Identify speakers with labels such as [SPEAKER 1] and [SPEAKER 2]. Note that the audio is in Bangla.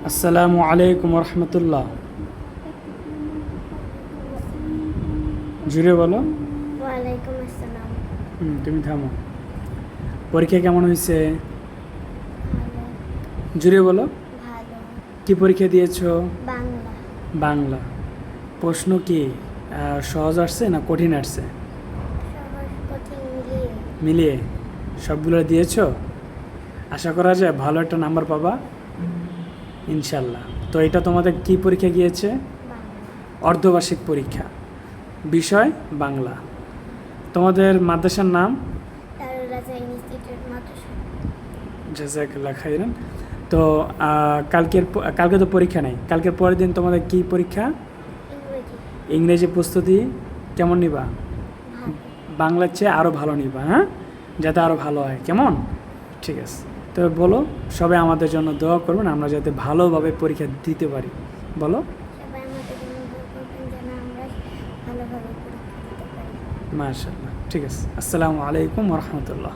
[SPEAKER 1] আসসালামু আলাইকুম রহমতুল্লাহ। জুড়ে বলো।
[SPEAKER 2] ওয়ালাইকুম আসসালাম।
[SPEAKER 1] তুমি থামো। পরীক্ষা কেমন হয়েছে?
[SPEAKER 2] ভালো।
[SPEAKER 1] জুড়ে বলো।
[SPEAKER 2] ভালো।
[SPEAKER 1] কি পরীক্ষা দিয়েছো?
[SPEAKER 2] বাংলা।
[SPEAKER 1] বাংলা। প্রশ্ন কি সহজ আসছে না কঠিন আসছে?
[SPEAKER 2] সহজ কঠিন মিলিয়ে।
[SPEAKER 1] মিলিয়ে সবগুলো দিয়েছো? আশা করা যায় ভালো একটা নাম্বার পাবা ইনশাল্লাহ। তো এটা তোমাদের কি পরীক্ষা গিয়েছে?
[SPEAKER 2] বাংলা।
[SPEAKER 1] অর্ধবার্ষিক পরীক্ষা, বিষয় বাংলা। তোমাদের মাদ্রাসার নাম?
[SPEAKER 2] দারুল রাজা ইনস্টিটিউট মাদ্রাসা।
[SPEAKER 1] জাযাকাল্লাহ খাইরান। তো কালকে তো পরীক্ষা নেই, কালকের পরের দিন তোমাদের কি পরীক্ষা?
[SPEAKER 2] ইংরেজি।
[SPEAKER 1] ইংরেজি প্রস্তুতি কেমন নিবা?
[SPEAKER 2] ভালো।
[SPEAKER 1] বাংলার চেয়ে আরও ভালো নিবা, হ্যাঁ, যাতে আরও ভালো হয়। কেমন? ঠিক আছে। তবে বলো, সবাই আমাদের জন্য দোয়া করবেন, আমরা যাতে ভালোভাবে পরীক্ষা দিতে পারি। বলো।
[SPEAKER 2] সবাই আমাদের জন্য দোয়া করবেন যেন আমরা ভালোভাবে পরীক্ষা দিতে পারি।
[SPEAKER 1] মাশাআল্লাহ। ঠিক আছে। আসসালামু আলাইকুম রহমতুল্লাহ।